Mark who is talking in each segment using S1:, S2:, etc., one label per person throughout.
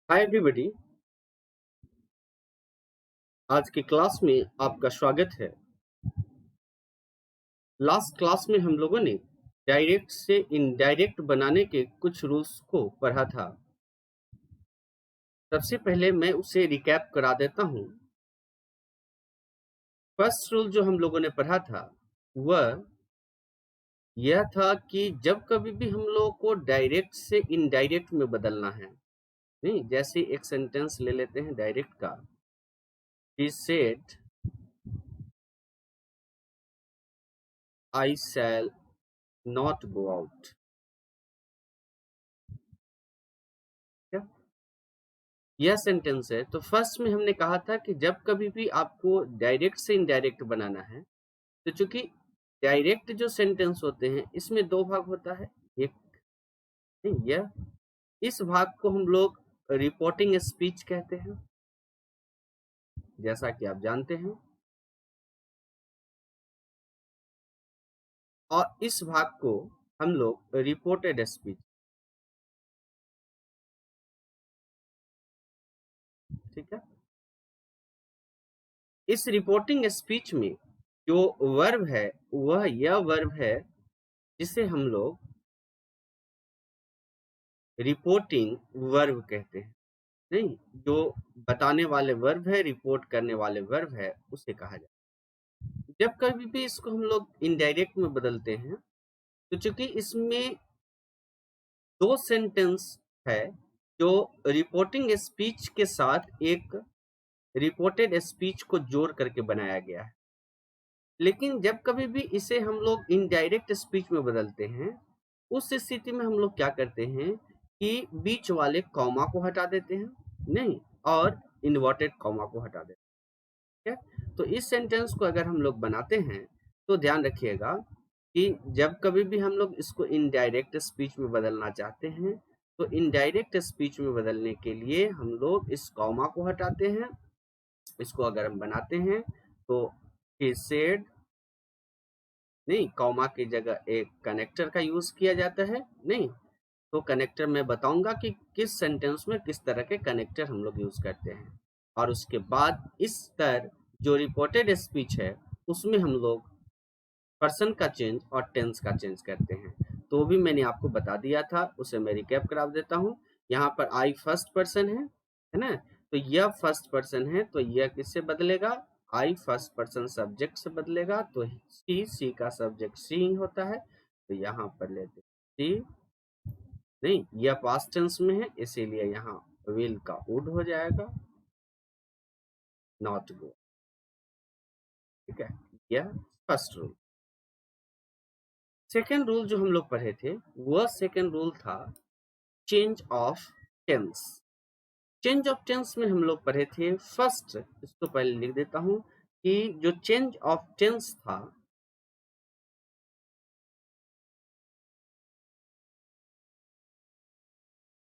S1: Hi everybody. आज की class में आपका स्वागत है। लास्ट क्लास में हम लोगों ने डायरेक्ट से इनडायरेक्ट बनाने के कुछ रूल्स को पढ़ा था। सबसे पहले मैं उसे रिकैप करा देता हूँ। फर्स्ट रूल जो हम लोगों ने पढ़ा था वह यह था कि जब कभी भी हम लोगों को डायरेक्ट से इनडायरेक्ट में बदलना है, नहीं, जैसे एक सेंटेंस ले लेते हैं डायरेक्ट का। He said I shall not go out. यह सेंटेंस है। तो फर्स्ट में हमने कहा था कि जब कभी भी आपको डायरेक्ट से इनडायरेक्ट बनाना है, तो चूंकि डायरेक्ट जो सेंटेंस होते हैं इसमें दो भाग होता है। एक यह इस भाग को हम लोग रिपोर्टिंग स्पीच कहते हैं, जैसा कि आप जानते हैं, और इस भाग को हम लोग रिपोर्टेड स्पीच, ठीक है। इस रिपोर्टिंग स्पीच में जो वर्ब है वह यह वर्ब है जिसे हम लोग रिपोर्टिंग वर्ब कहते हैं। नहीं, जो बताने वाले वर्ब है, रिपोर्ट करने वाले वर्ब है, उसे कहा जाता है। जब कभी भी इसको हम लोग इनडायरेक्ट में बदलते हैं, तो चूंकि इसमें दो सेंटेंस है जो रिपोर्टिंग स्पीच के साथ एक रिपोर्टेड स्पीच को जोड़ करके बनाया गया है। लेकिन जब कभी भी इसे हम लोग इनडायरेक्ट स्पीच में बदलते हैं, उस स्थिति में हम लोग क्या करते हैं कि बीच वाले कॉमा को हटा देते हैं, नहीं, और इन्वर्टेड कॉमा को हटा देते हैं। ठीक है? तो इस सेंटेंस को अगर हम लोग बनाते हैं तो ध्यान रखिएगा कि जब कभी भी हम लोग इसको इनडायरेक्ट स्पीच में बदलना चाहते हैं, तो इनडायरेक्ट स्पीच में बदलने के लिए हम लोग इस कॉमा को हटाते हैं। इसको अगर हम बनाते हैं तो he said, नहीं, कॉमा की जगह एक कनेक्टर का यूज किया जाता है। नहीं, तो कनेक्टर मैं बताऊंगा कि किस सेंटेंस में किस तरह के कनेक्टर हम लोग यूज करते हैं। और उसके बाद इस तर जो रिपोर्टेड स्पीच है उसमें हम लोग पर्सन का चेंज और टेंस का चेंज करते हैं। तो भी मैंने आपको बता दिया था, उसे मैं रिकैप करा देता हूँ। यहाँ पर आई फर्स्ट पर्सन है ना। तो यह फर्स्ट पर्सन है, तो यह किससे बदलेगा? आई फर्स्ट पर्सन सब्जेक्ट से बदलेगा। तो सी का सब्जेक्ट सी होता है, तो यहाँ पर लेते सी। नहीं, यह पास्ट टेंस में है, इसीलिए यहाँ विल का वुड हो जाएगा, नॉट गो। ठीक है, यह फर्स्ट रूल। सेकेंड रूल जो हम लोग पढ़े थे वह सेकेंड रूल था change of tense. Change of tense में हम लोग पढ़े थे फर्स्ट, इसको पहले लिख देता हूं कि जो चेंज ऑफ टेंस था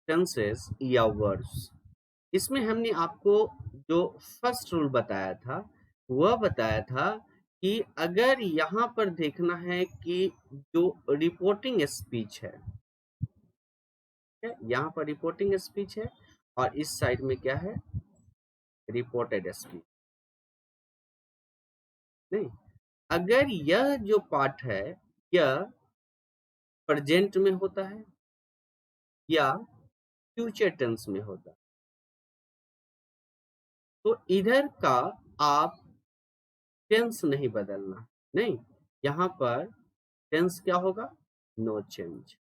S1: टेंसेस या वर्ड्स, इसमें हमने आपको जो फर्स्ट रूल बताया था वह बताया था कि अगर यहाँ पर देखना है कि जो रिपोर्टिंग स्पीच है, यहाँ पर रिपोर्टिंग स्पीच है और इस साइड में क्या है? Reported speech. नहीं, अगर यह जो पार्ट है यह प्रेजेंट में होता है या फ्यूचर टेंस में होता है, तो इधर का आप टेंस नहीं बदलना। नहीं, यहाँ पर टेंस क्या होगा? No change.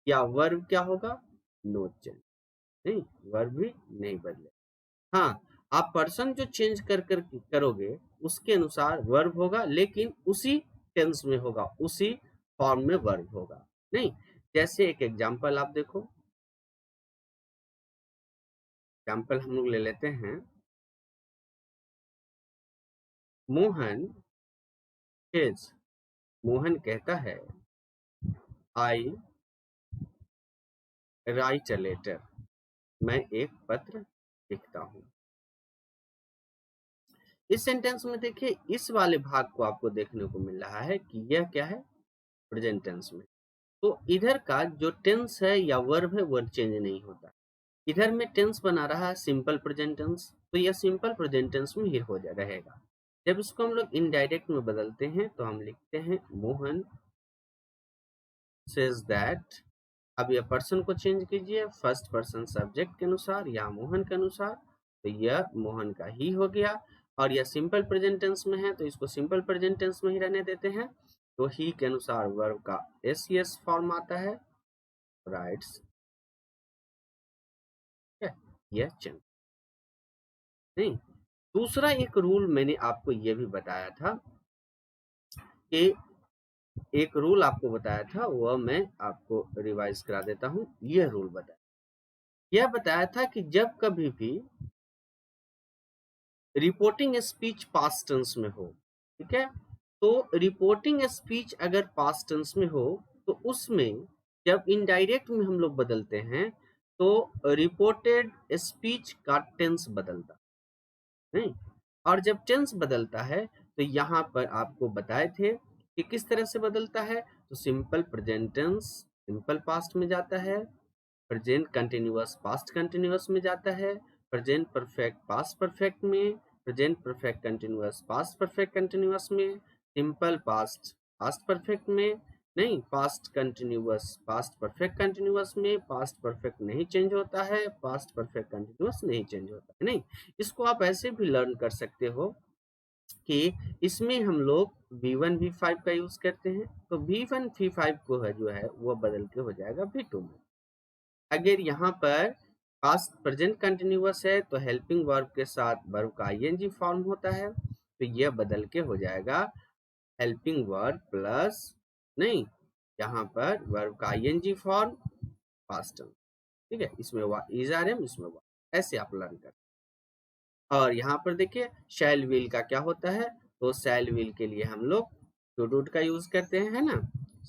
S1: या वर्ब क्या होगा? No change. नहीं, वर्ब भी नहीं बदले। हाँ, आप पर्सन जो चेंज कर कर करोगे उसके अनुसार वर्ब होगा, लेकिन उसी टेंस में होगा, उसी फॉर्म में वर्ब होगा। नहीं, जैसे एक एग्जांपल आप देखो। एग्जांपल हम लोग ले लेते हैं। मोहन इज, मोहन कहता है आई राइट अ लेटर, मैं एक पत्र लिखता हूँ। इस सेंटेंस में देखिए इस वाले भाग को आपको देखने को मिल रहा है कि यह क्या है? प्रेजेंट टेंस में। तो इधर का जो टेंस है या वर्ब है वह चेंज नहीं होता। इधर में टेंस बना रहा है सिंपल प्रेजेंट टेंस, तो यह सिंपल प्रेजेंट टेंस में ही हो रहेगा। जब इसको हम लोग इनडायरेक्ट में बदलते हैं तो हम लिखते हैं मोहन सेज दैट। अब यह पर्सन को चेंज कीजिए फर्स्ट पर्सन सब्जेक्ट के अनुसार या मोहन के अनुसार, तो यह मोहन का ही हो गया। और यह सिंपल प्रेजेंट टेंस में है तो इसको सिंपल प्रेजेंट टेंस में ही रहने देते हैं। तो ही के अनुसार वर्ब का एस फॉर्म आता है, राइट्स, यह चेंज नहीं। दूसरा एक रूल मैंने आपको यह भी बताया था कि एक रूल आपको बताया था, वह मैं आपको रिवाइज करा देता हूं। यह रूल बताया था कि जब कभी भी रिपोर्टिंग स्पीच पास्ट टेंस में हो, ठीक है, तो रिपोर्टिंग स्पीच अगर पास्ट टेंस में हो तो उसमें जब इनडायरेक्ट में हम लोग बदलते हैं तो रिपोर्टेड स्पीच का टेंस बदलता नहीं। और जब टेंस बदलता है तो यहाँ पर आपको बताए थे कि किस तरह से बदलता है। तो simple present tense simple past में जाता है, प्रेजेंट कंटिन्यूअस पास्ट कंटिन्यूअस में जाता है, प्रेजेंट परफेक्ट पास्ट परफेक्ट में, present perfect continuous past perfect continuous में, सिंपल पास्ट पास्ट परफेक्ट में नहीं, past continuous past perfect continuous में, पास्ट परफेक्ट नहीं चेंज होता है, पास्ट परफेक्ट कंटिन्यूअस नहीं चेंज होता है नहीं। इसको आप ऐसे भी लर्न कर सकते हो कि इसमें हम लोग V1 V5 का यूज करते हैं, तो V1 V5 को है जो है वो बदल के हो जाएगा V2 में। अगर यहाँ पर पास्ट प्रेजेंट कंटिन्यूअस है तो हेल्पिंग वर्ब के साथ वर्ब का ing फॉर्म होता है, तो यह बदल के हो जाएगा हेल्पिंग वर्ब प्लस नहीं, यहाँ पर वर्ब का ing फॉर्म पास्ट टेंस, ठीक है, इसमें इज आर एम, इसमें ऐसे आप लर्न कर। और यहाँ पर देखिए शैल विल का क्या होता है, तो शैल विल के लिए हम लोग शुड वुड का यूज करते हैं, है ना।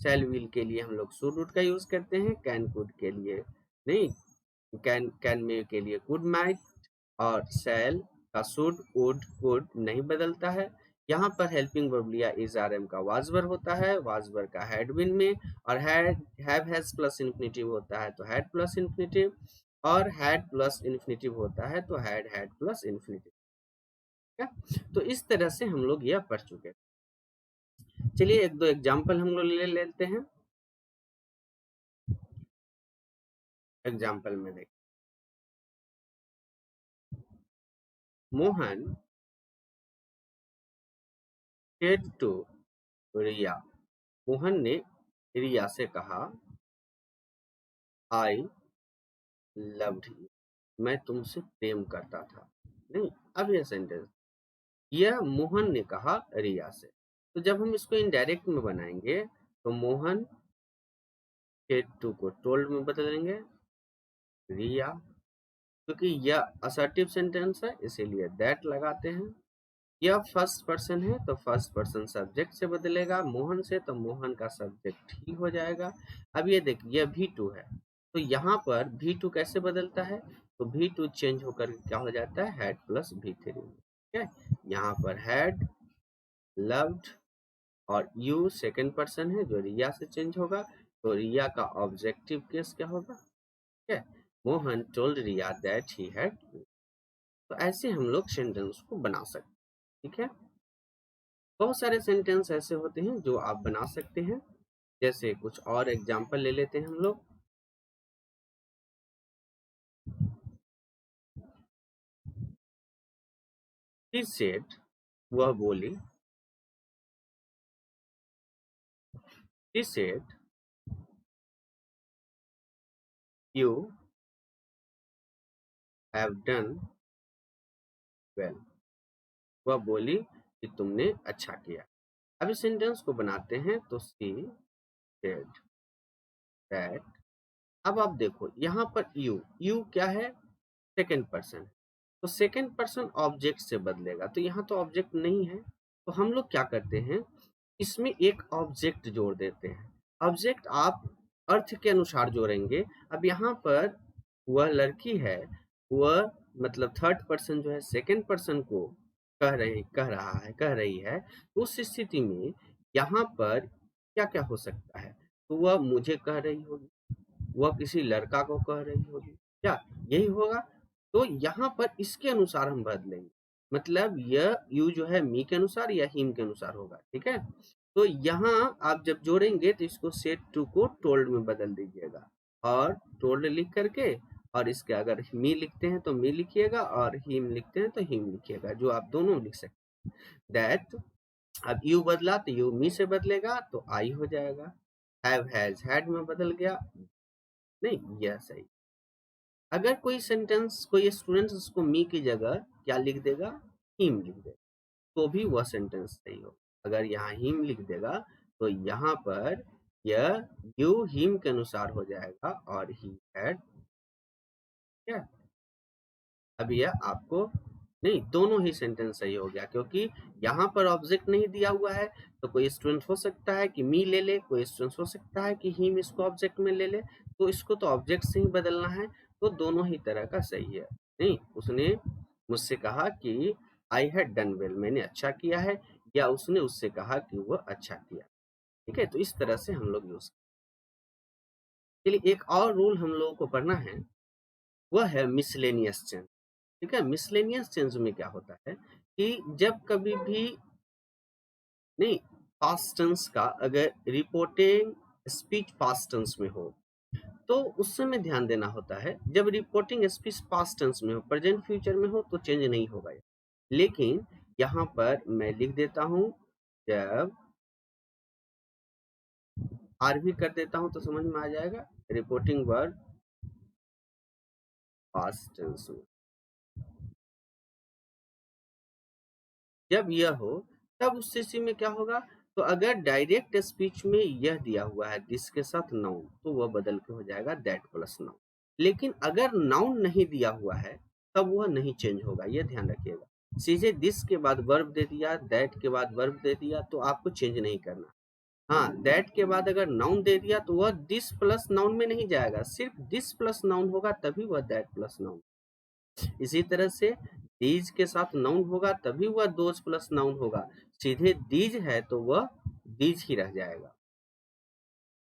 S1: शैल विल के लिए हम लोग शुड वुड का यूज करते हैं, कैन कुड के लिए नहीं, कैन में के लिए कुड माइट, और शैल का शुड वुड कुड नहीं बदलता है। यहाँ पर हेल्पिंग वर्ब लिया इज आर एम का वाजवर होता है, वाजवर का हैड बीन में, और हैव हैज प्लस इन्फिनिटिव होता है तो हैड प्लस इन्फिनिटिव, और हैड प्लस इन्फिनिटिव होता है तो हैड प्लस इन्फिनिटिव। तो इस तरह से हम लोग यह पढ़ चुके हैं। चलिए एक दो एग्जाम्पल हम लोग ले लेते हैं। एग्जाम्पल में देख, मोहन said to रिया, मोहन ने रिया से कहा आई लव्ड यू, मैं तुमसे प्रेम करता था नहीं। अब यह सेंटेंस, यह मोहन ने कहा रिया से, तो जब हम इसको इनडायरेक्ट में बनाएंगे तो मोहन said to को टोल्ड में बदलेंगे, रिया, क्योंकि यह असर्टिव सेंटेंस है इसीलिए दैट लगाते हैं। यह फर्स्ट पर्सन है तो फर्स्ट पर्सन सब्जेक्ट से बदलेगा, मोहन से तो मोहन का सब्जेक्ट ही हो जाएगा। अब ये देखिए यह V2 है, तो यहाँ पर V2 कैसे बदलता है, तो V2 चेंज होकर क्या हो जाता है, हैड प्लस V3, ठीक है। यहाँ पर हैड, लव्ड और यू सेकंड पर्सन है जो रिया से चेंज होगा, तो रिया का ऑब्जेक्टिव केस क्या होगा, ठीक है, Mohan told Riya that he had. तो ऐसे हम लोग सेंटेंस को बना सकते हैं, ठीक है। बहुत सारे सेंटेंस ऐसे होते हैं जो आप बना सकते हैं, जैसे कुछ और एग्जाम्पल ले लेते हैं हम लोग। She said, वह बोली, she said you have done well, वह बोली कि तुमने अच्छा किया। अब इस सेंटेंस को बनाते हैं तो she said that। अब आप देखो यहाँ पर यू क्या है, सेकंड पर्सन, तो सेकंड पर्सन ऑब्जेक्ट से बदलेगा, तो यहाँ तो ऑब्जेक्ट नहीं है, तो हम लोग क्या करते हैं, इसमें एक ऑब्जेक्ट जोड़ देते हैं। ऑब्जेक्ट आप अर्थ के अनुसार जोड़ेंगे। अब यहाँ पर वह लड़की है, वह मतलब थर्ड पर्सन जो है सेकंड पर्सन को कह रही है, तो उस स्थिति में यहाँ पर क्या क्या हो सकता है, तो वह मुझे कह रही होगी, वह किसी लड़का को कह रही होगी, क्या यही होगा? तो यहाँ पर इसके अनुसार हम बदलेंगे, मतलब यह यू जो है मी के अनुसार या हिम के अनुसार होगा, ठीक है। तो यहाँ आप जब जोड़ेंगे तो इसको सेट टू को टोल्ड में बदल दीजिएगा, और टोल्ड लिख करके, और इसके अगर मी लिखते हैं तो मी लिखिएगा, और हिम लिखते हैं तो हिम लिखिएगा, जो आप दोनों लिख सकते हैं। दैट, अब यू बदला तो यू मी से बदलेगा तो आई हो जाएगा। हैव हैज हैड में बदल गया, नहीं यह सही। अगर कोई सेंटेंस कोई स्टूडेंट उसको मी की जगह क्या लिख देगा, हिम लिख देगा, तो भी वह सेंटेंस सही होगा। अगर यहाँ हिम लिख देगा तो यहाँ पर यह यू हिम के अनुसार हो जाएगा, और ही हैड, क्या, अब यह आपको, नहीं दोनों ही सेंटेंस सही हो गया, क्योंकि यहाँ पर ऑब्जेक्ट नहीं दिया हुआ है। तो कोई स्टूडेंट हो सकता है कि मी ले ले, कोई स्टूडेंट हो सकता है कि हिम इसको ऑब्जेक्ट में ले ले, तो इसको तो ऑब्जेक्ट से ही बदलना है, तो दोनों ही तरह का सही है। नहीं, उसने मुझसे कहा कि आई हैड डन वेल, मैंने अच्छा किया है, या उसने उससे कहा कि वह अच्छा किया, ठीक है। तो इस तरह से हम लोग यूज, चलिए एक और रूल हम लोगों को पढ़ना है, वह है मिसलेनियस चेंज, ठीक है। मिसलेनियस चेंज में क्या होता है कि जब कभी भी, नहीं, पास्ट टेंस का अगर रिपोर्टिंग स्पीच पास्ट टेंस में हो तो उस समय ध्यान देना होता है। जब रिपोर्टिंग स्पीच पास्ट टेंस में हो, प्रेजेंट फ्यूचर में हो तो चेंज नहीं होगा, लेकिन यहाँ पर मैं लिख देता हूँ, जब आर भी कर देता हूँ तो समझ में आ जाएगा, रिपोर्टिंग वर्ब पास्ट टेंस में जब यह हो, तब उस स्थिति में क्या होगा, तो अगर डायरेक्ट स्पीच में यह दिया हुआ है दिस के साथ नाउन, तो वह बदल के हो जाएगा दैट प्लस नाउन। लेकिन अगर नाउन नहीं दिया हुआ है तब वह नहीं चेंज होगा, यह ध्यान रखिएगा। सीधे दिस के बाद वर्ब दे दिया, दैट के बाद वर्ब दे दिया, तो आपको चेंज नहीं करना। हाँ, दैट के बाद अगर नाउन दे दिया तो वह दिस प्लस नाउन में नहीं जाएगा, सिर्फ दिस प्लस नाउन होगा, तभी वह दैट प्लस नाउन। इसी तरह से दीज के साथ नाउन होगा तभी वह दोज प्लस नाउन होगा, सीधे दीज है तो वह दीज ही रह जाएगा।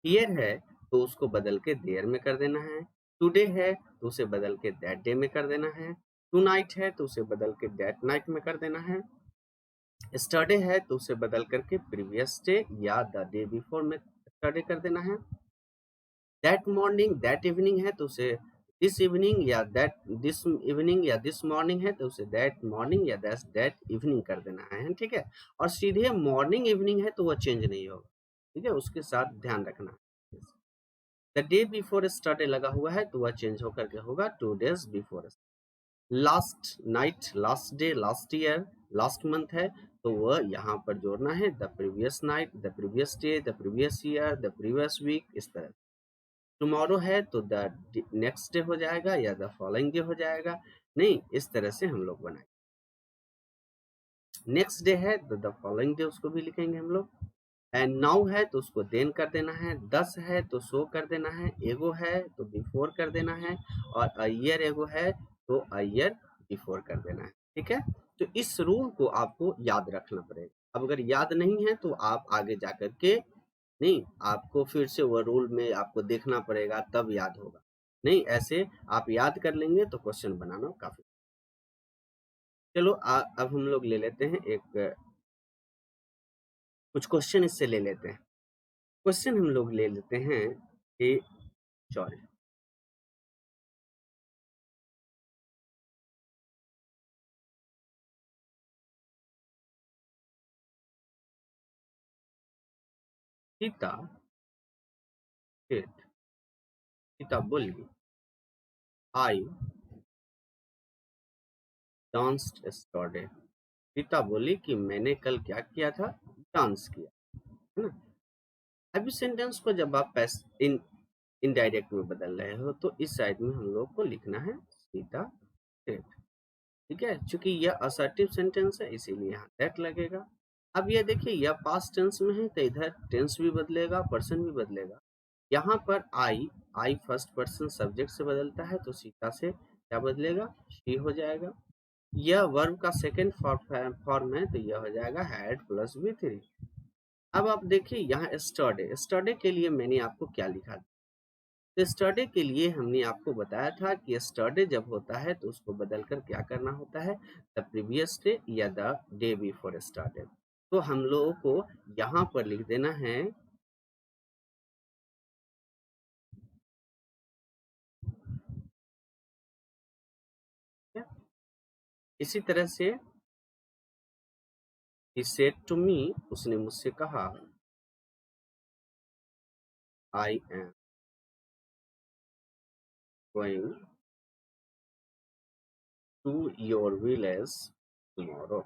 S1: हियर है तो उसको बदल के देयर में कर देना है, टुडे है तो उसे बदल के दैट डे में कर देना है, टू नाइट है तो उसे बदल के दैट नाइट में कर देना है, स्टरडे है तो उसे बदल करके प्रीवियस डे या द डे बिफोर में स्टरडे कर देना है, दैट मॉर्निंग दैट इवनिंग है तो उसे दिस इवनिंग या दैट दिस इवनिंग या दिस मॉर्निंग है तो उसे दैट मॉर्निंग या दैट इवनिंग कर देना है, ठीक है। और सीधे मॉर्निंग इवनिंग है तो वह चेंज नहीं होगा, ठीक है, उसके साथ ध्यान रखना है। द डे बिफोर स्टरडे लगा हुआ है तो वह चेंज होकर के होगा two days before. Last night, last day, last year, last month है तो वह यहाँ पर जोड़ना है the previous night, the previous day, the previous year, the previous week, इस तरह। टुमारो है तो द नेक्स्ट डे हो जाएगा या द फॉलोइंग डे हो जाएगा, नहीं इस तरह से हम लोग बनाएंगे। नेक्स्ट डे है तो द फॉलोइंग डे उसको भी लिखेंगे हम लोग। एंड नाउ है तो उसको देन कर देना है, 10 है तो सो कर देना है, एगो है तो बिफोर कर देना है, और अ ईयर एगो है तो अ ईयर बिफोर कर देना है, ठीक है। तो इस रूल को आपको याद रखना पड़ेगा। अब अगर याद नहीं है तो आप आगे जाकर के, नहीं आपको फिर से वो रूल में आपको देखना पड़ेगा तब याद होगा, नहीं ऐसे आप याद कर लेंगे तो क्वेश्चन बनाना काफी। चलो अब हम लोग ले लेते हैं एक कुछ क्वेश्चन इससे ले लेते हैं। क्वेश्चन हम लोग ले लेते हैं कि सॉरी, सीता said, सीता बोली आई डांस्ड yesterday। सीता बोली कि मैंने कल क्या किया था, डांस किया, है ना। अभी सेंटेंस को जब आप इन इनडायरेक्ट में बदल रहे हो तो इस साइड में हम लोग को लिखना है सीता said, ठीक है। चूंकि यह असर्टिव सेंटेंस है इसीलिए यहाँ दैट लगेगा। अब ये देखिए यह पास्ट टेंस में है तो इधर टेंस भी बदलेगा, पर्सन भी बदलेगा। यहाँ पर आई फर्स्ट पर्सन सब्जेक्ट से बदलता है तो सीता से क्या बदलेगा, शी हो जाएगा। यह वर्ब का सेकंड फॉर्म है तो यह हो जाएगा हैड प्लस बी थ्री। अब आप देखिए यहाँ स्टरडे, स्टरडे के लिए मैंने आपको क्या लिखा, यस्टरडे के लिए हमने आपको बताया था कि यस्टरडे जब होता है तो उसको बदलकर क्या करना होता है, द प्रीवियस डे या द डे बिफोर यस्टरडे। तो हम लोगों को यहाँ पर लिख देना है इसी तरह से he said to me, उसने मुझसे कहा, I am going to your village tomorrow।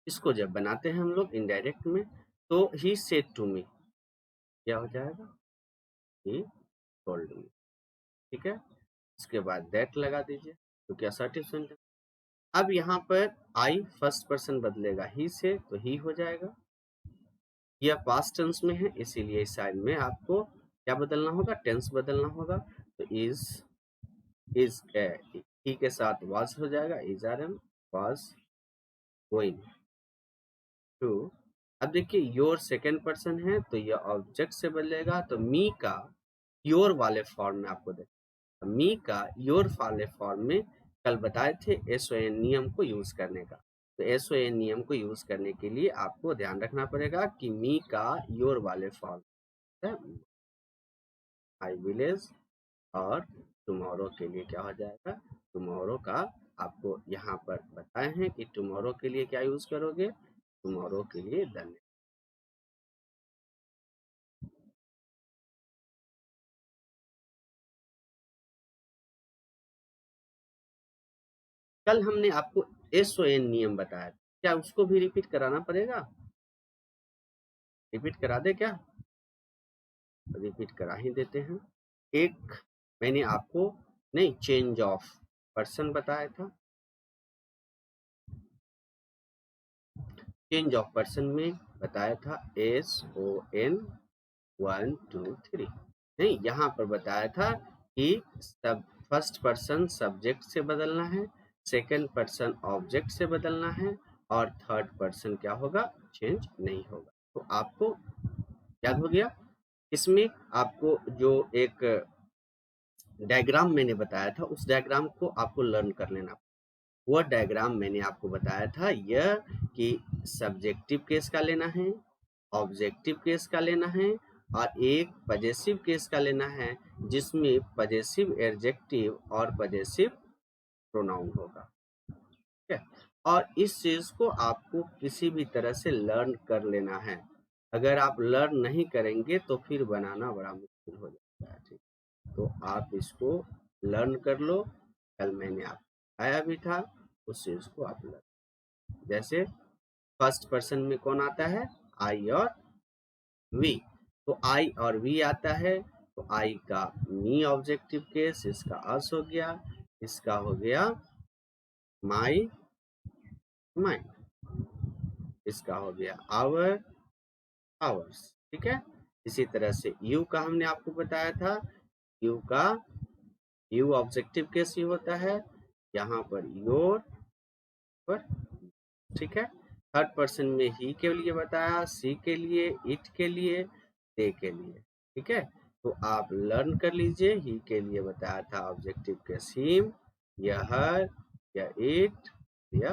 S1: इसको जब बनाते हैं हम लोग इनडायरेक्ट में तो he said to me क्या हो जाएगा, he told me। ठीक है, इसके बाद दैट लगा दीजिए क्योंकि असर्टिव सेंटेंस। अब यहाँ पर आई फर्स्ट पर्सन बदलेगा ही से तो ही हो जाएगा, यह पास्ट टेंस में है इसीलिए इस साइड में आपको क्या बदलना होगा, टेंस बदलना होगा। तो इज ही के साथ वाज हो जाएगा, is are am was going to. अब देखिए योर सेकेंड पर्सन है तो यह ऑब्जेक्ट से बदलेगा, तो मी का योर वाले फॉर्म में आपको देखा, मी का योर वाले फॉर्म में कल बताए थे एसओएन नियम को यूज करने का। तो एसओएन नियम को यूज करने के लिए आपको ध्यान रखना पड़ेगा कि मी का योर वाले फॉर्म है माई विलेज, और टुमारो के लिए क्या हो जाएगा, टुमारो का आपको यहाँ पर बताए हैं कि टुमारो के लिए क्या यूज करोगे, टुमारो के लिए धन्यवाद। कल हमने आपको एसओएन नियम बताया, क्या उसको भी रिपीट कराना पड़ेगा, रिपीट करा दे क्या, रिपीट करा ही देते हैं। एक मैंने आपको नहीं चेंज ऑफ पर्सन बताया था, चेंज ऑफ पर्सन में बताया था SON 1 2 3, नहीं यहाँ पर बताया था कि सब फर्स्ट पर्सन सब्जेक्ट से बदलना है, सेकंड पर्सन ऑब्जेक्ट से बदलना है, और थर्ड पर्सन क्या होगा, चेंज नहीं होगा। तो आपको याद हो गया। इसमें आपको जो एक डायग्राम मैंने बताया था उस डायग्राम को आपको लर्न कर लेना। वो डायग्राम मैंने आपको बताया था यह कि सब्जेक्टिव केस का लेना है, ऑब्जेक्टिव केस का लेना है, और एक पजेसिव केस का लेना है जिसमें पजेसिव एडजेक्टिव और पजेसिव प्रोनाउन होगा। ठीक है, और इस चीज को आपको किसी भी तरह से लर्न कर लेना है। अगर आप लर्न नहीं करेंगे तो फिर बनाना बड़ा मुश्किल हो जाता है। ठीक, तो आप इसको लर्न कर लो, कल मैंने आपको बताया भी था, उस चीज को आप लर्न। जैसे फर्स्ट पर्सन में कौन आता है, आई और वी, तो आई और वी आता है, तो आई का मी ऑब्जेक्टिव केस, इसका अस हो गया, इसका हो गया माई माइंड, इसका हो गया आवर आवर्स। ठीक है, इसी तरह से यू का हमने आपको बताया था, यू का यू ऑब्जेक्टिव केस ही होता है, यहाँ पर योर पर। ठीक है, थर्ड पर्सन में ही के लिए बताया, सी के लिए, इट के लिए, दे के लिए। ठीक है, तो आप लर्न कर लीजिए। ही के लिए बताया था ऑब्जेक्टिव केस हिम, या हर, या इट, या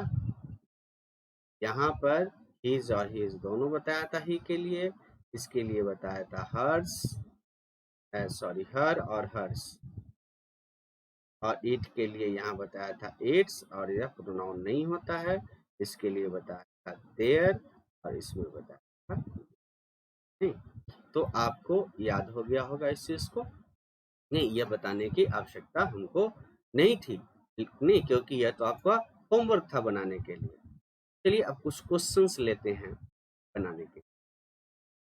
S1: यहाँ पर हिज और हिज दोनों बताया था ही के लिए, इसके लिए बताया था हर्स, सॉरी हर और हर्स, और इट के लिए यहाँ बताया था इट्स, और यह प्रोनाउन नहीं होता है, इसके लिए बताया था देयर, और इसमें बताया था नहीं। तो आपको याद हो गया होगा इस चीज को, नहीं यह बताने की आवश्यकता हमको नहीं थी, नहीं क्योंकि यह तो आपका होमवर्क था बनाने के लिए। चलिए अब कुछ क्वेश्चंस लेते हैं बनाने के।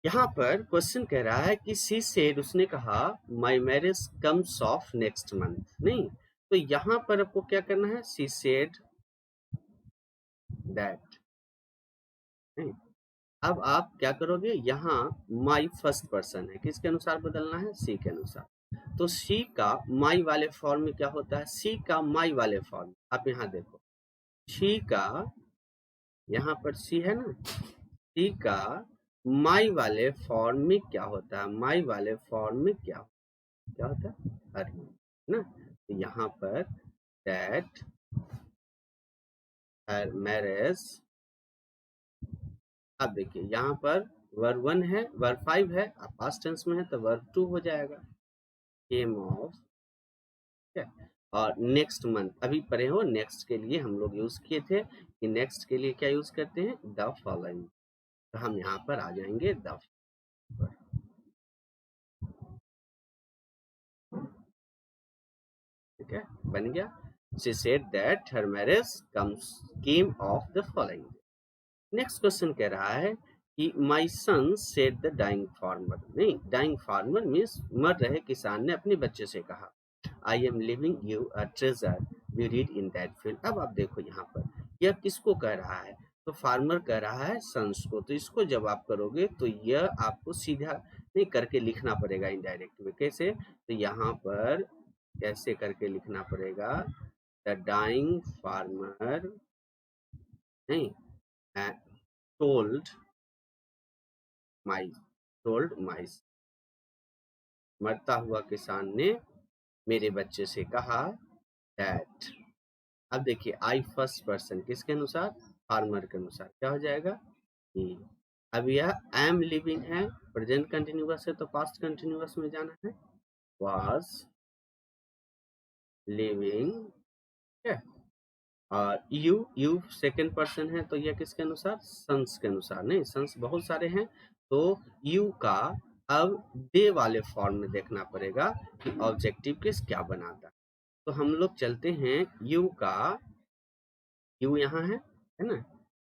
S1: यहाँ पर क्वेश्चन कह रहा है कि सी सेड, उसने कहा my marriage comes of next month, नहीं तो यहाँ पर आपको क्या करना है, सी सेड दैट, नहीं अब आप क्या करोगे, यहाँ माई फर्स्ट पर्सन है, किसके अनुसार बदलना है, सी के अनुसार। तो सी का माई वाले फॉर्म में क्या होता है, सी का माई वाले फॉर्म, आप यहाँ देखो सी का यहाँ पर सी है ना, सी का माई वाले फॉर्म में क्या होता है, माई वाले फॉर्म में क्या होता है, हर है ना। तो यहाँ पर दैट हर मैरिज, अब देखिए यहाँ पर वर्ब 1 है, वर्ब 5 है, अब पास्ट टेंस में है तो वर्ब 2 हो जाएगा, केम ऑफ, ठीक है। और नेक्स्ट मंथ अभी पढ़े हो, नेक्स्ट के लिए हम लोग यूज किए थे कि नेक्स्ट के लिए क्या यूज करते हैं, द फॉलोइंग, तो हम यहाँ पर आ जाएंगे द, ठीक है, बन गया। She said that her marriage comes came of the following. Next question कह रहा है कि माई सन सेड द डाइंग फार्मर, नहीं, डाइंग फार्मर मीन्स मर रहे किसान ने अपने बच्चे से कहा, I am living you a treasure buried in that field. अब आप देखो यहाँ पर यह किसको कह रहा है, तो फार्मर कह रहा है सन्स को, तो इसको जब आप करोगे तो यह आपको सीधा नहीं करके लिखना पड़ेगा इनडायरेक्ट में, कैसे, तो यहाँ पर कैसे करके लिखना पड़ेगा, द डाइंग फार्मर, नहीं, टोल्ड माइस, टोल्ड माइस, मरता हुआ किसान ने मेरे बच्चे से कहा दैट, अब देखिए आई फर्स्ट पर्सन किसके अनुसार, फार्मर के अनुसार, क्या हो जाएगा, ही। अब यह एम लिविंग है, प्रेजेंट कंटिन्यूअस है तो पास्ट कंटिन्यूअस में जाना है, वाज लिविंग, ठीक है। और यू सेकंड पर्सन है तो यह किसके अनुसार, सन्स के अनुसार, नहीं, सन्स बहुत सारे हैं तो यू का अब दे वाले फॉर्म में देखना पड़ेगा कि ऑब्जेक्टिव केस क्या बनाता है। तो हम लोग चलते हैं यू का, यू यहाँ है ना,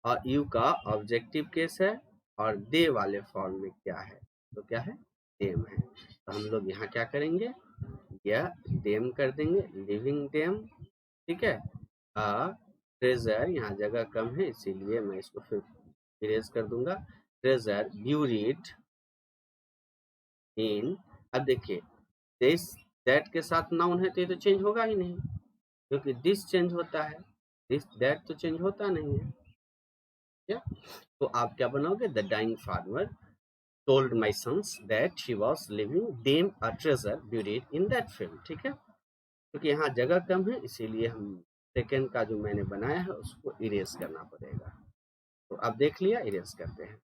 S1: और यू का ऑब्जेक्टिव केस है और दे वाले फॉर्म में क्या है, तो क्या है, देम है, तो हम लोग यहाँ क्या करेंगे, यह देम कर देंगे, लिविंग देम, ठीक है। ट्रेजर, यहाँ जगह कम है इसीलिए मैं इसको फिर इरेज कर दूंगा, ट्रेजर ब्यूरीड इन, अब देखिए दिस दैट के साथ नाउन है तो ये तो चेंज होगा ही नहीं, क्योंकि दिस चेंज होता है, दिस दैट तो चेंज होता नहीं है, क्या, तो आप क्या बनाओगे, the dying farmer told my sons that she was leaving them a treasure buried in that field, ठीक है, क्योंकि यहाँ जगह कम है इसीलिए हम सेकेंड का जो मैंने बनाया है उसको इरेज करना पड़ेगा, तो अब देख लिया, इरेज करते हैं।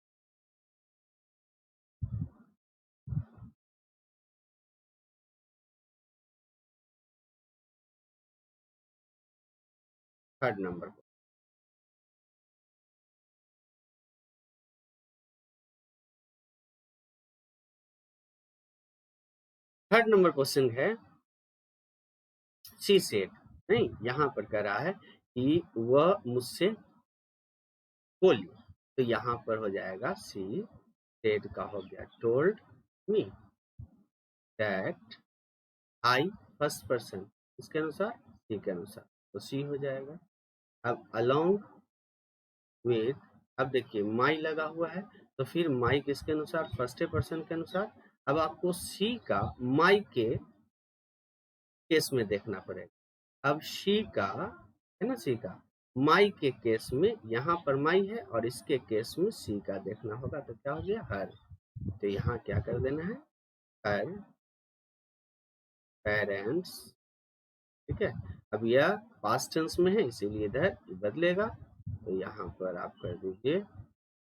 S1: Third number, third number question है, शी सेड, नहीं, यहाँ पर कह रहा है कि वह मुझसे बोली, तो यहाँ पर हो जाएगा शी सेड का हो गया told me that, I first person इसके अनुसार, सी के अनुसार, तो सी हो जाएगा। अब अलोंग विथ, अब देखिए माई लगा हुआ है तो फिर माई किसके अनुसार, फर्स्ट पर्सन के अनुसार, अब आपको सी का माई के केस में देखना पड़ेगा, अब शी का है ना, सी का माई के केस में यहाँ पर माई है और इसके केस में सी का देखना होगा, तो क्या हो गया, हर, तो यहाँ क्या कर देना है, हर पेरेंट्स, ठीक है। अब यह पास्ट टेंस में है इसीलिए इधर बदलेगा, तो यहाँ पर आप कर दीजिए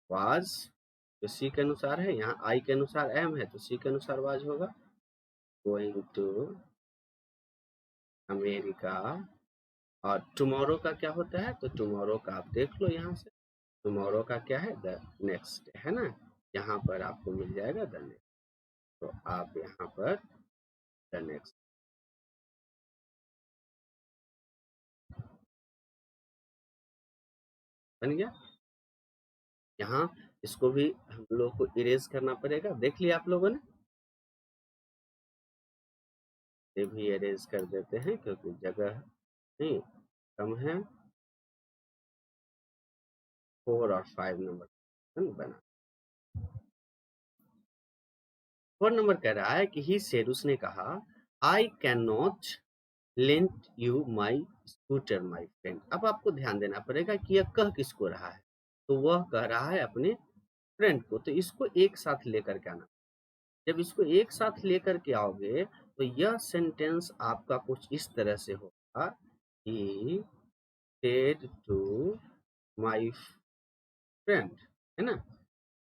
S1: वाज, तो सी के अनुसार है, यहाँ आई के अनुसार एम है तो सी के अनुसार वाज होगा, गोइंग टू अमेरिका, और टुमारो का क्या होता है, तो टुमारो का आप देख लो यहाँ से, टुमारो का क्या है, द नेक्स्ट है ना, यहाँ पर आपको मिल जाएगा द नेक्स्ट, तो आप यहाँ पर द नेक्स्ट, बन गया। यहाँ इसको भी हम लोग को इरेज करना पड़ेगा, देख लिया आप लोगों ने, ये भी इरेज कर देते हैं क्योंकि जगह नहीं कम है, 4 और 5 नंबर बना। 4 नंबर कह रहा है कि ही सेड, उसने कहा, I can not lent you my scooter my friend. अब आपको ध्यान देना पड़ेगा कि यह कह किसको रहा है, तो वह कह रहा है अपने फ्रेंड को, तो इसको एक साथ लेकर के आना। जब इसको एक साथ लेकर के आओगे तो यह सेंटेंस आपका कुछ इस तरह से होगा कि said to my फ्रेंड, है ना,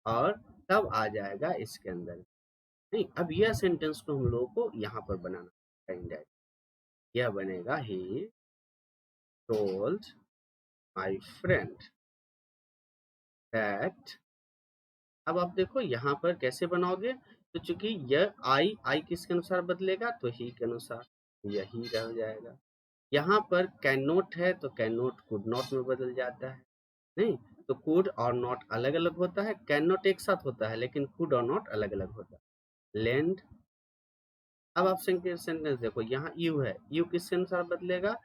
S1: और तब आ जाएगा इसके अंदर। नहीं, अब यह सेंटेंस को हम लोगों को यहाँ पर बनाना है। यह बनेगा ही told my friend that। अब आप देखो यहाँ पर कैसे बनाओगे, तो चूंकि यह आई किसके अनुसार बदलेगा, तो ही के अनुसार, यही रह जाएगा। यहाँ पर कैन नॉट है तो कैन नॉट कुड नॉट में बदल जाता है। नहीं, तो कुड और नॉट अलग अलग होता है, कैन नॉट एक साथ होता है, लेकिन कुड और नॉट अलग अलग होता है। लैंड। अब आप सेंटेंस देखो, यहाँ यू है, यू किसके अनुसार बदलेगा,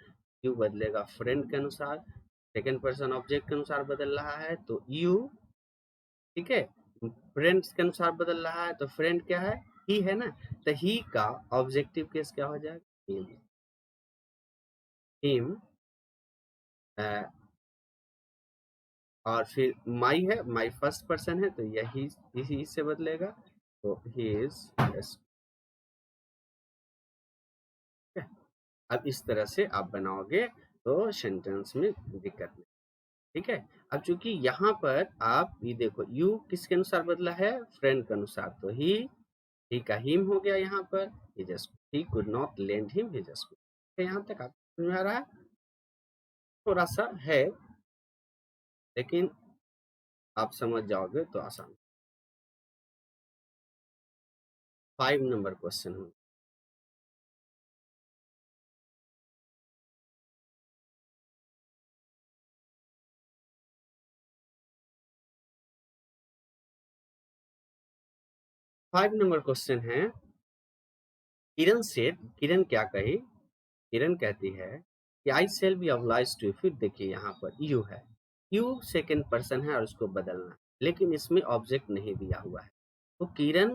S1: यू बदलेगा फ्रेंड के अनुसार, सेकेंड पर्सन ऑब्जेक्ट के अनुसार बदल रहा है, तो यू, ठीक है, फ्रेंड्स के अनुसार बदल रहा है, तो फ्रेंड क्या है, ही है ना, तो ही का ऑब्जेक्टिव केस क्या हो जाएगा, हिम। हिम और फिर माई है, माई फर्स्ट पर्सन है, तो यही इसी से बदलेगा, तो ही इज। अब इस तरह से आप बनाओगे तो सेंटेंस में दिक्कत नहीं, ठीक है। अब चूंकि यहाँ पर आप ये देखो, यू किसके अनुसार बदला है, फ्रेंड के अनुसार, तो ही का हिम हो गया यहाँ पर, he just, he could not lend him his school. यहाँ तक आप समझ में आ रहा है, थोड़ा सा है, लेकिन आप समझ जाओगे तो आसान। 5 नंबर क्वेश्चन हो। फाइव नंबर क्वेश्चन है, किरण से, किरण क्या कही, किरण कहती है कि आई सेल बी ऑब्लाइज टू, फिर देखिए यहाँ पर यू है, यू सेकेंड पर्सन है और उसको बदलना, लेकिन इसमें ऑब्जेक्ट नहीं दिया हुआ है, तो किरण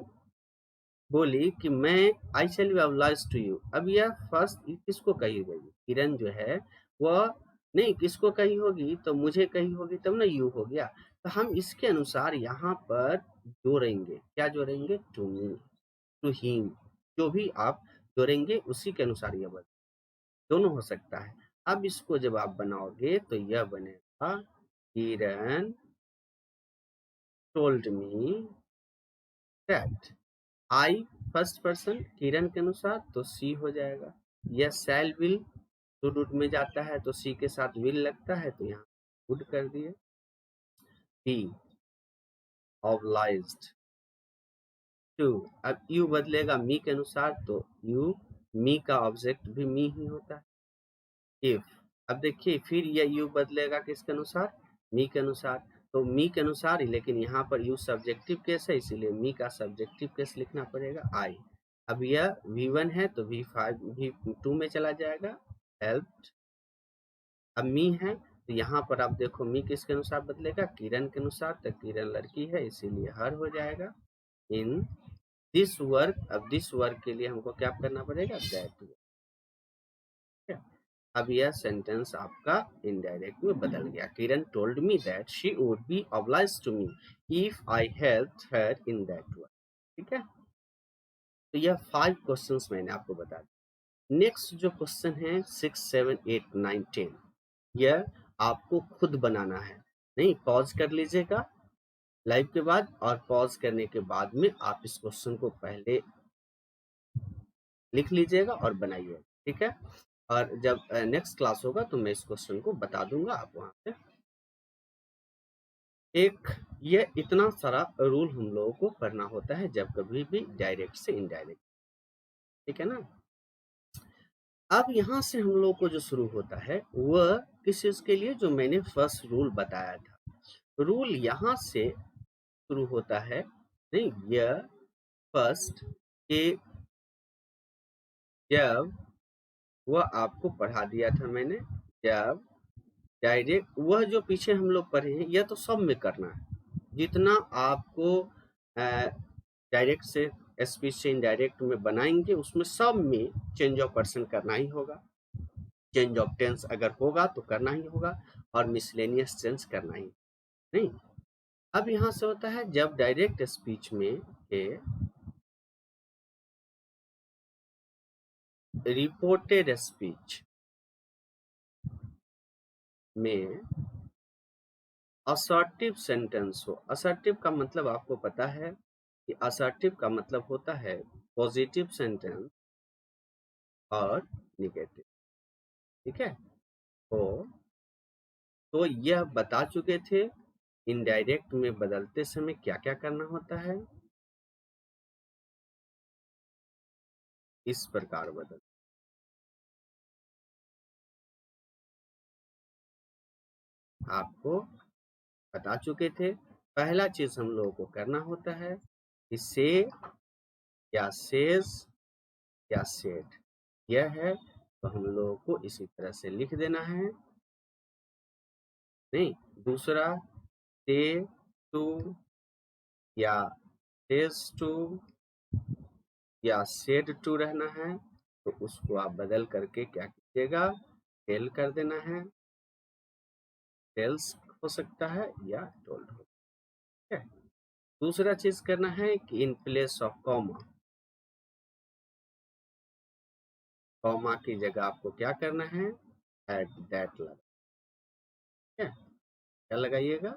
S1: बोली कि मैं I shall be obliged to you. अब यह फर्स्ट किसको कही गई, किरण जो है वह, नहीं किसको कही होगी, तो मुझे कही होगी, तब ना यू हो गया, तो हम इसके अनुसार यहाँ पर जोड़ेंगे, क्या जोड़ेंगे, टू मी, टू हिम, जो भी आप जोड़ेंगे उसी के अनुसार यह बदल, दोनों हो सकता है। अब इसको जब आप बनाओगे तो यह बनेगा, Kiran told me that, I first person Kiran के अनुसार, तो सी हो जाएगा। यह शैल विल टू रूट में जाता है, तो सी के साथ विल लगता है, तो यहाँ वुड कर दिए। बी ऑब्लाइज्ड टू, अब यू बदलेगा मी के अनुसार, तो यू, मी का ऑब्जेक्ट भी मी ही होता है। इफ, अब देखिए फिर यह यू बदलेगा किसके अनुसार, मी के अनुसार, तो मी के अनुसार ही, लेकिन यहाँ पर यू सब्जेक्टिव केस है, इसीलिए मी का सब्जेक्टिव केस लिखना पड़ेगा, आई। अब यह V1 है तो V5 V2 में चला जाएगा, हेल्प। अब मी है तो यहाँ पर आप देखो मी किसके अनुसार बदलेगा, किरण के अनुसार, तो किरण लड़की है इसीलिए हर हो जाएगा। इन दिस वर्क, अब दिस वर्क के लिए हमको क्या करना पड़ेगा, दैट। अब यह सेंटेंस आपका इनडायरेक्ट में बदल गया, Kiran told me that she would be obliged to me if I help her in that work, ठीक है। तो यह 5 क्वेश्चंस मैंने आपको बता दिया। नेक्स्ट जो क्वेश्चन है 6, 7, 8, 9, 10, यह आपको खुद बनाना है। नहीं, पॉज कर लीजिएगा लाइव के बाद, और पॉज करने के बाद में आप इस क्वेश्चन को पहले लिख लीजिएगा और बनाइएगा, ठीक है। और जब नेक्स्ट क्लास होगा तो मैं इस क्वेश्चन को बता दूंगा, आप वहां पे एक, ये इतना सारा रूल हम लोगों को करना होता है जब कभी भी डायरेक्ट से इनडायरेक्ट, ठीक है ना। अब यहाँ से हम लोग को जो शुरू होता है वह किस चीज के लिए, जो मैंने फर्स्ट रूल बताया था, रूल यहाँ से शुरू होता है। नहीं, यह फर्स्ट के, जब वह आपको पढ़ा दिया था मैंने, जब डायरेक्ट, वह जो पीछे हम लोग पढ़े हैं यह तो सब में करना है, जितना आपको डायरेक्ट से स्पीच से इनडायरेक्ट में बनाएंगे उसमें सब में चेंज ऑफ पर्सन करना ही होगा, चेंज ऑफ टेंस अगर होगा तो करना ही होगा, और मिसलेनियस चेंज करना ही, नहीं। अब यहाँ से होता है जब डायरेक्ट स्पीच में के रिपोर्टेड स्पीच में असर्टिव सेंटेंस हो। असर्टिव का मतलब आपको पता है कि असर्टिव का मतलब होता है पॉजिटिव सेंटेंस और निगेटिव। ठीक है, तो यह बता चुके थे इनडायरेक्ट में बदलते समय क्या क्या करना होता है। इस प्रकार बदल आपको बता चुके थे। पहला चीज हम लोगों को करना होता है कि से या सेज या सेड, यह है तो हम लोगों को इसी तरह से लिख देना है। नहीं, दूसरा से टू या सेज टू या सेड टू रहना है तो उसको आप बदल करके क्या कीजिएगा, टेल कर देना है। टेल्स हो सकता है या टोल्ड हो। ठीक है, दूसरा चीज करना है कि इन प्लेस ऑफ कॉमा की जगह आपको क्या करना है, एट दैट लगा। ठीक है, क्या लगाइएगा,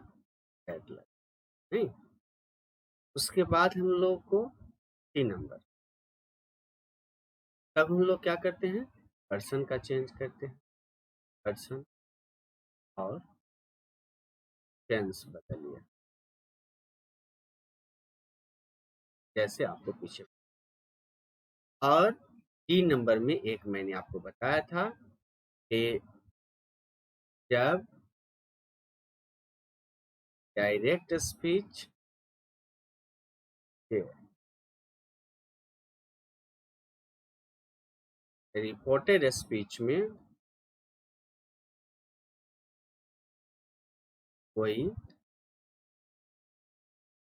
S1: एट लगा। नहीं, उसके बाद हम लोग को 3 नंबर, तब हम लोग क्या करते हैं, पर्सन का चेंज करते हैं। पर्सन और टेंस बदलिए जैसे आपको पीछे। और 3 नंबर में एक मैंने आपको बताया था कि जब डायरेक्ट स्पीच के रिपोर्टेड स्पीच में कोई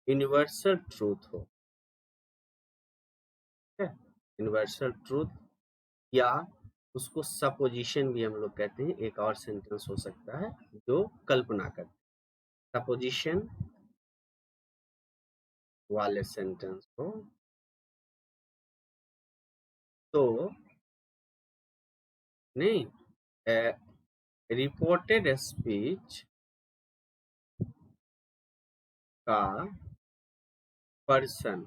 S1: यूनिवर्सल ट्रूथ हो, यूनिवर्सल ट्रूथ, या उसको सपोजिशन भी हम लोग कहते हैं। एक और सेंटेंस हो सकता है जो कल्पना करते, सपोजिशन वाले सेंटेंस हो तो नहीं, रिपोर्टेड स्पीच का पर्सन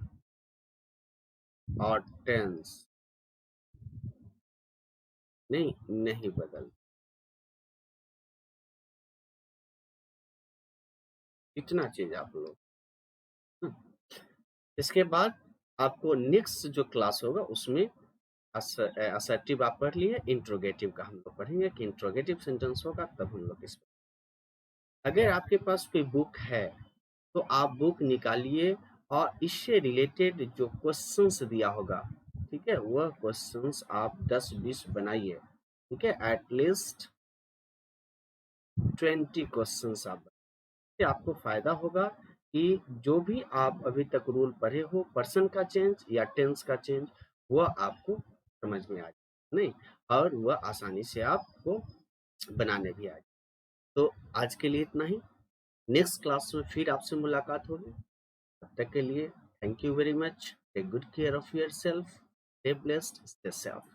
S1: और टेंस नहीं बदल। इतना चीज आप लोग। इसके बाद आपको नेक्स्ट जो क्लास होगा उसमें असर्टिव आप पढ़ लिए, इंट्रोगेटिव का हम लोग पढ़ेंगे कि इंट्रोगेटिव सेंटेंस होगा तब हम लोग इस। अगर आपके पास कोई बुक है तो आप बुक निकालिए और इससे रिलेटेड जो क्वेश्चंस दिया होगा, ठीक है, वह क्वेश्चंस आप 10-20 बनाइए। ठीक है, एटलीस्ट 20 क्वेश्चंस आप, आपको फायदा होगा कि जो भी आप अभी तक रूल पढ़े हो पर्सन का चेंज या टेंस का चेंज, वह आपको समझ में आ जाए। नहीं, और वह आसानी से आपको बनाने भी आ जाए। तो आज के लिए इतना ही। नेक्स्ट क्लास में फिर आपसे मुलाकात होगी। तब तक के लिए thank you very much. Take good care of yourself, stay blessed, stay safe.